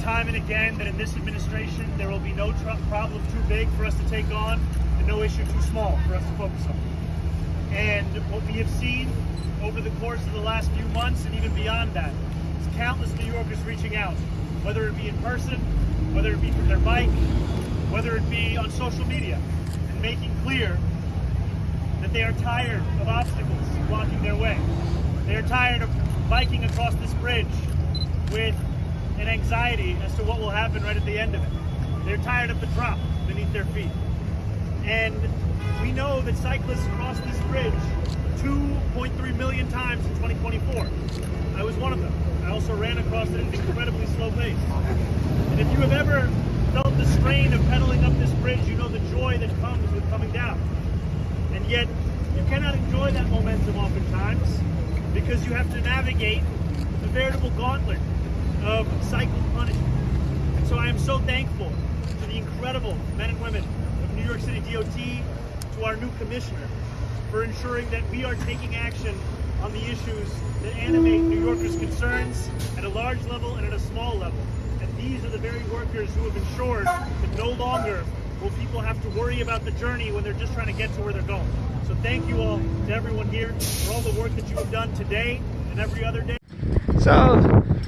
time and again that in this administration there will be no problem too big for us to take on and no issue too small for us to focus on. And what we have seen over the course of the last few months and even beyond that is countless New Yorkers reaching out, whether it be in person, whether it be from their bike, whether it be on social media, and making clear that they are tired of obstacles blocking their way. They are tired of biking across this bridge with an anxiety as to what will happen right at the end of it. They're tired of the drop beneath their feet. And we know that cyclists cross this bridge 2.3 million times in 2024. I was one of them. I also ran across it at an incredibly slow pace. And if you have ever felt the strain of pedaling up this bridge, you know the joy that comes with coming down. And yet, you cannot enjoy that momentum oftentimes because you have to navigate the veritable gauntlet of cycle punishment. And so I am so thankful to the incredible men and women of New York City DOT, to our new commissioner, for ensuring that we are taking action on the issues that animate New Yorkers' concerns at a large level and at a small level. And these are the very workers who have ensured that no longer will people have to worry about the journey when they're just trying to get to where they're going. So thank you all to everyone here for all the work that you have done today and every other day. So,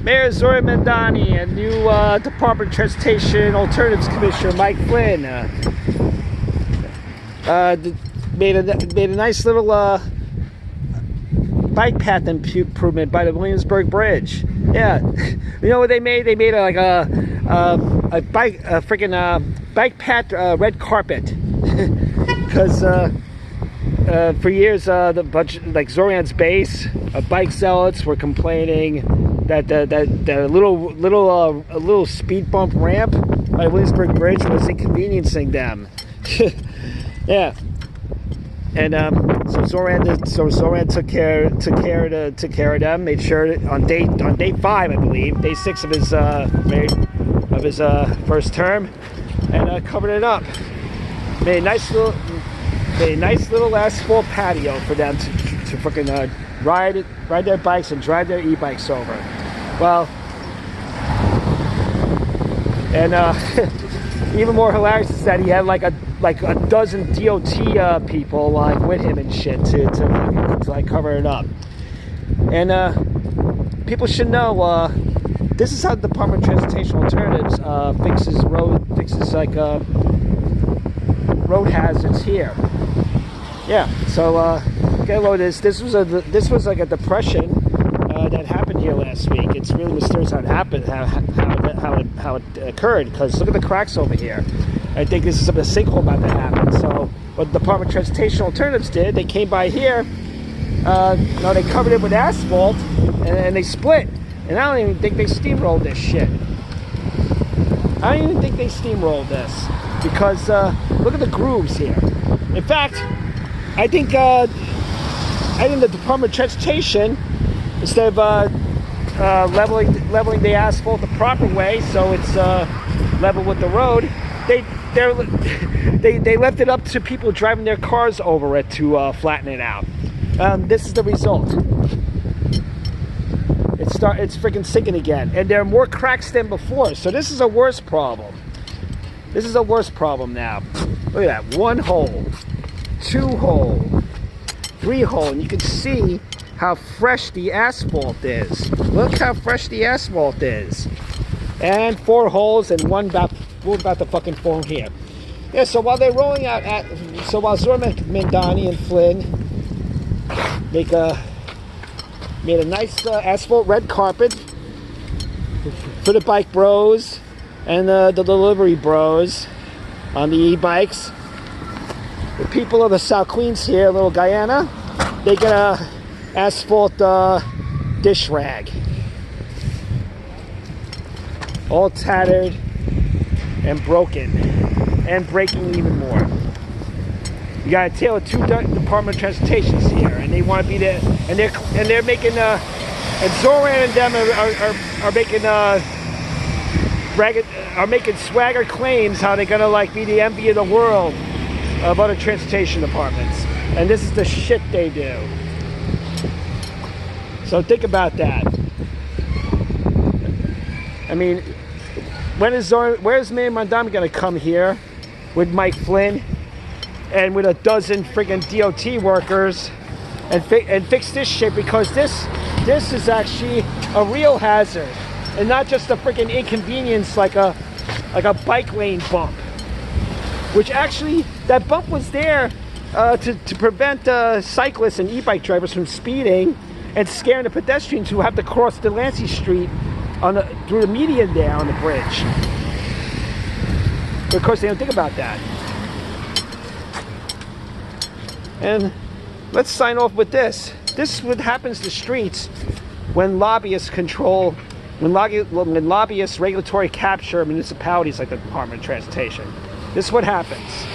Mayor Zohran Mamdani and new Department of Transportation Alternatives Commissioner Mike Flynn made a nice little bike path improvement by the Williamsburg Bridge. Yeah, you know what they made? They made a bike path red carpet because for years the bunch like Zohran's base bike zealots were complaining that a little speed bump ramp by Williamsburg Bridge was inconveniencing them. Yeah. And so Zohran took care of them. Made sure on day 5, I believe, day 6 of his first term, and covered it up. Made a nice little asphalt patio for them to fucking ride their bikes and drive their e-bikes over. Well, and even more hilarious is that he had like a dozen DOT people like with him and shit to like cover it up. And people should know this is how the Department of Transportation Alternatives fixes like road hazards here. Yeah, so get a load of this. This was like a depression that happened here last week. It's really mysterious how it happened, how it occurred. Because look at the cracks over here. I think this is a sinkhole about to happen. So what the Department of Transportation Alternatives did, they came by here. No, they covered it with asphalt and they split. And I don't even think they steamrolled this shit. I don't even think they steamrolled this because look at the grooves here. In fact, I think the Department of Transportation, instead of leveling the asphalt the proper way so it's level with the road, they left it up to people driving their cars over it to flatten it out. This is the result. It's freaking sinking again, and there are more cracks than before. So this is a worse problem. This is a worse problem now. Look at that, 1 hole, 2 hole, 3 hole, and you can see how fresh the asphalt is. Look how fresh the asphalt is. And 4 holes and one about to fucking form here. Yeah, so while they're rolling out while Zohran Mamdani and Flynn made a nice asphalt red carpet for the bike bros and the delivery bros on the e-bikes, the people of the South Queens here, little Guyana, they get a asphalt dish rag, all tattered and broken and breaking even more. You got a tale of 2 Department of Transportations here, and they want to be there, and they're making and Zohran and them are making swagger claims how they're gonna like be the envy of the world of other transportation departments, and this is the shit they do. So think about that. I mean, where's Mayor Mamdani gonna come here with Mike Flynn and with a dozen friggin' DOT workers and fix this shit, because this is actually a real hazard and not just a friggin' inconvenience like a bike lane bump. Which actually, that bump was there to prevent cyclists and e-bike drivers from speeding and scaring the pedestrians who have to cross Delancey Street through the median there on the bridge. But of course, they don't think about that. And let's sign off with this. This is what happens to streets when lobbyists control, when lobbyists regulatory capture municipalities like the Department of Transportation. This is what happens.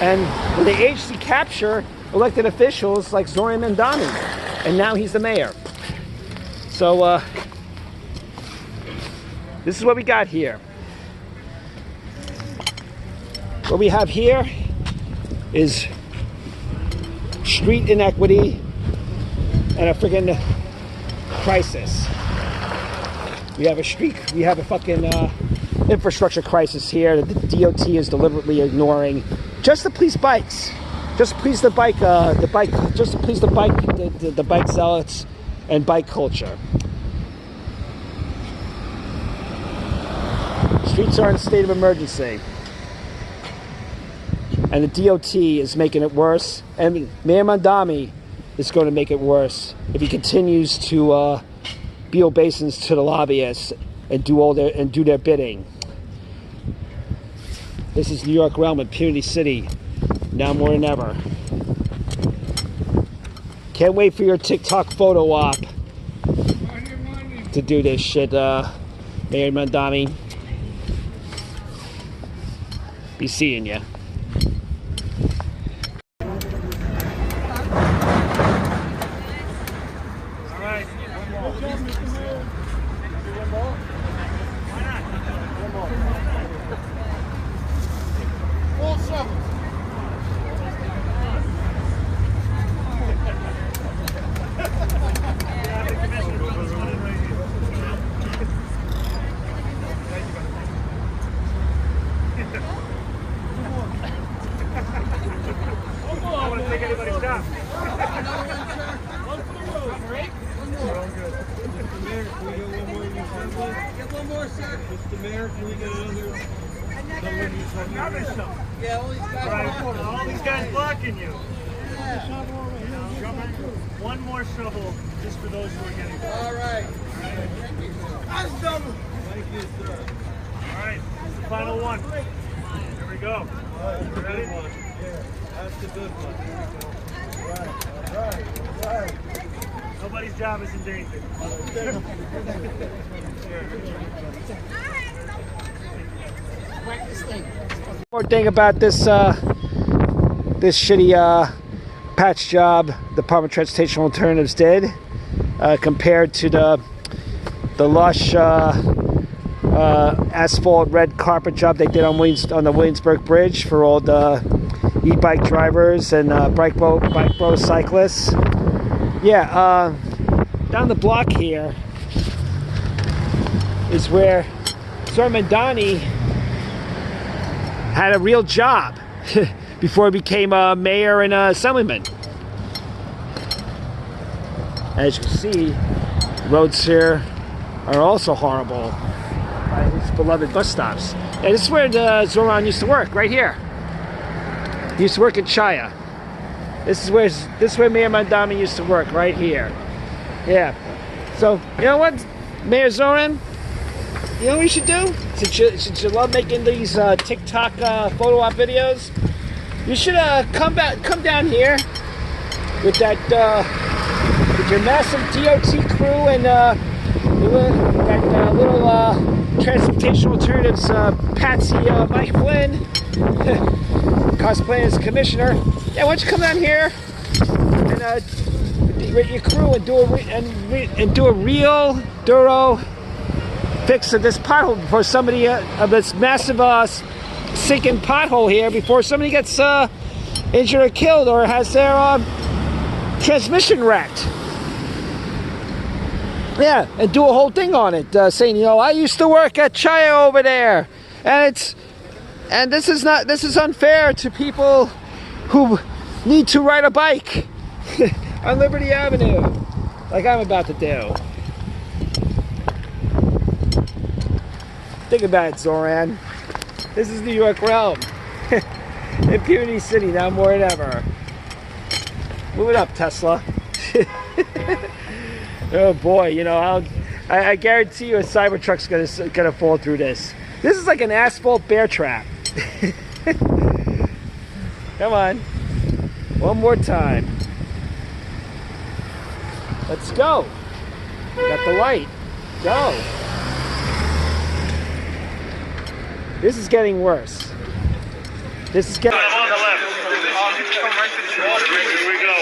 And when the agency capture elected officials like Zohran Mamdani, and now he's the mayor. So this is what we got here. What we have here is street inequity and a friggin' crisis. We have a fucking infrastructure crisis here that the DOT is deliberately ignoring, just to please bikes, just to please the bike zealots and bike culture. Streets are in a state of emergency, and the DOT is making it worse, and Mayor Mamdani is going to make it worse if he continues to be obeisance to the lobbyists and do their bidding. This is New York realm, impunity city, now more than ever. Can't wait for your TikTok photo op to do this shit, Mayor Mamdani. Be seeing ya. All these guys blocking you. One more shovel just for those who are getting it. All right. Thank you, sir. All right, this is the final one. Here we go. You ready? Yeah, that's the good one. All right. Nobody's job is in danger. More thing about this this shitty patch job Department of Transportation Alternatives did compared to the lush asphalt red carpet job they did on the Williamsburg Bridge for all the e-bike drivers and bike bro cyclists. Yeah, down the block here is where Zohran Mamdani had a real job before he became a mayor and a assemblyman. As you can see, roads here are also horrible by his beloved bus stops. And this is where Zohran used to work, right here. He used to work in Chaya. This is where Mayor Mamdani used to work, right here. Yeah. So, you know what, Mayor Zohran? You know what you should do? Since you love making these TikTok photo op videos, you should come down here with that with your massive DOT crew and that little Transportation Alternatives Patsy Mike Flynn cosplaying as commissioner. Yeah, why don't you come down here and with your crew and do a real thorough fix of this pothole before somebody of this massive sinking pothole here before somebody gets injured or killed or has their transmission wrecked. Yeah, and do a whole thing on it, saying, you know, I used to work at Chaya over there, and this is unfair to people who need to ride a bike on Liberty Avenue, like I'm about to do. Think about it, Zohran. This is New York realm. Impunity City now more than ever. Move it up, Tesla. Oh boy, you know, I guarantee you a Cybertruck's gonna fall through this. This is like an asphalt bear trap. Come on, one more time. Let's go. Got the light. Go. This is getting worse. This is getting. I'm on the left. Here we go.